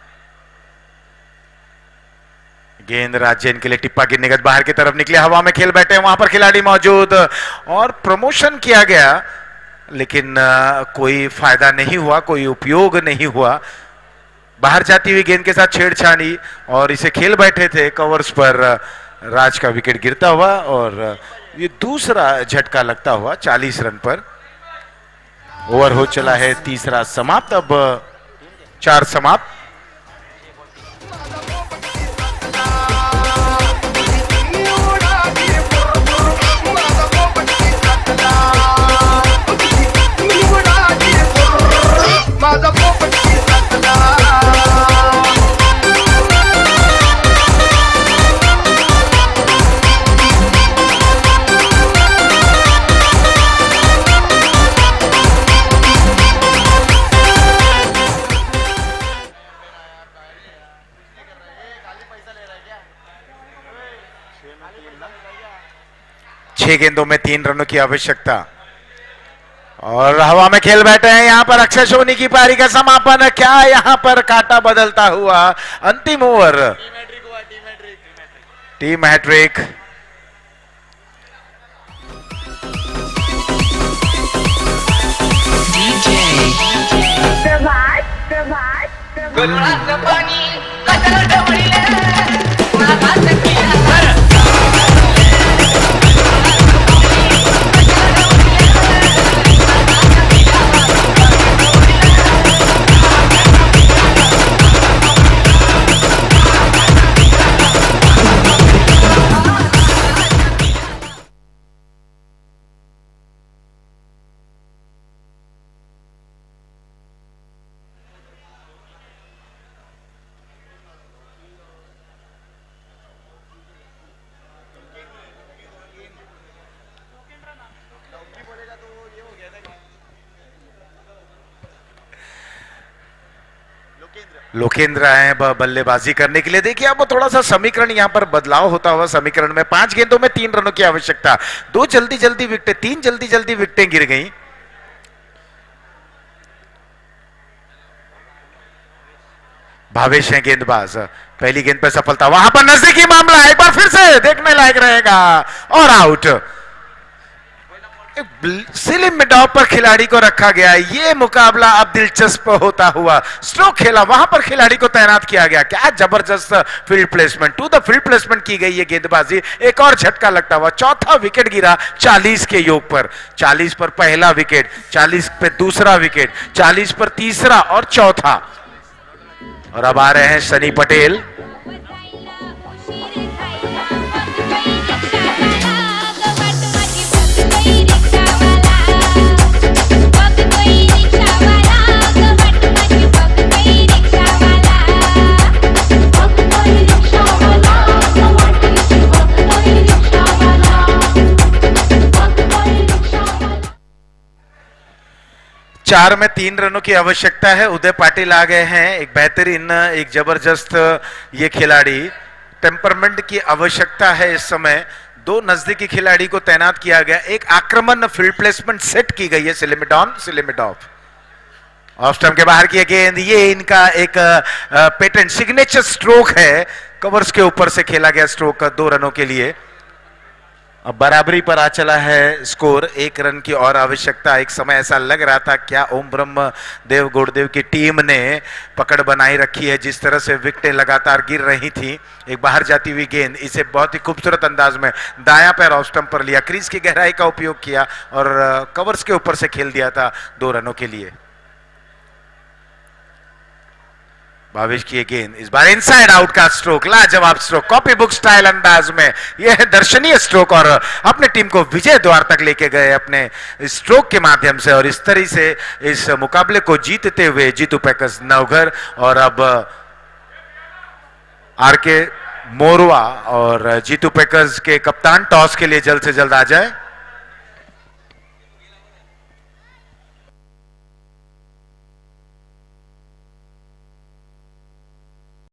गेंद राज्य के लिए टिप्पा गिरने के बाहर की तरफ निकले, हवा में खेल बैठे हैं, वहां पर खिलाड़ी मौजूद और प्रमोशन किया गया लेकिन कोई फायदा नहीं हुआ, कोई उपयोग नहीं हुआ। बाहर जाती हुई गेंद के साथ छेड़छाड़ी और इसे खेल बैठे थे कवर्स पर। राज का विकेट गिरता हुआ और ये दूसरा झटका लगता हुआ 40 रन पर। ओवर हो चला है तीसरा समाप्त। अब 4 समाप्त। छह गेंदों में 3 रनों की आवश्यकता और हवा में खेल बैठे हैं यहाँ पर अक्षय सोनी की पारी का समापन। क्या यहाँ पर काटा बदलता हुआ अंतिम ओवर। Team hat trick. लोकेंद्र आए हैं बल्लेबाजी करने के लिए। देखिए अब थोड़ा सा समीकरण यहां पर बदलाव होता हुआ समीकरण में 5 गेंदों में 3 रनों की आवश्यकता। 2 जल्दी जल्दी विकेटें, 3 जल्दी जल्दी विकेटें गिर गई। भावेश है गेंदबाज। पहली गेंद पर सफलता, वहां पर नजदीकी मामला, एक बार फिर से देखने लायक रहेगा और आउट। स्लिम मिडऑफ पर खिलाड़ी को रखा गया। ये मुकाबला अब दिलचस्प होता हुआ। स्ट्रोक खेला, वहां पर खिलाड़ी को तैनात किया गया। क्या जबरदस्त field placement, to the field placement की गई ये गेंदबाजी। एक और झटका लगता हुआ, चौथा विकेट गिरा 40 के योग पर। 40 पर पहला विकेट, 40 पे दूसरा विकेट, 40 पर तीसरा और चौथा। और अब आ रहे हैं सनी पटेल। चार में 3 रनों की आवश्यकता है। उदय पाटिल आ गए हैं, एक बेहतरीन, एक जबरदस्त ये खिलाड़ी। टेम्परमेंट की आवश्यकता है इस समय। 2 नजदीकी खिलाड़ी को तैनात किया गया। एक आक्रमण फील्ड प्लेसमेंट सेट की गई है। Slim on, slim off. Off stump के बाहर की गेंद, ये इनका एक पेटेंट सिग्नेचर स्ट्रोक है। कवर्स के ऊपर से खेला गया स्ट्रोक 2 रनों के लिए। अब बराबरी पर आ चला है स्कोर। 1 रन की और आवश्यकता। एक समय ऐसा लग रहा था क्या ओम ब्रह्म देव गुड़देव की टीम ने पकड़ बनाई रखी है। जिस तरह से विकेटें लगातार गिर रही थी। एक बाहर जाती हुई गेंद, इसे बहुत ही खूबसूरत अंदाज में दायां पैर ऑफ स्टंप पर लिया, क्रीज की गहराई का उपयोग किया और कवर्स के ऊपर से खेल दिया था 2 रनों के लिए। भावेश की गेंद, इस बार इनसाइड आउट का स्ट्रोक, लाजवाब स्ट्रोक, कॉपी बुक स्टाइल अंदाज में। यह है दर्शनीय स्ट्रोक और अपने टीम को विजय द्वार तक लेके गए अपने स्ट्रोक के माध्यम से। और इस तरह से इस मुकाबले को जीतते हुए जीतू पैकर्स नवघर। और अब आर के मोरवा और जीतू पैकर्स के कप्तान टॉस के लिए जल्द से जल्द आ जाए।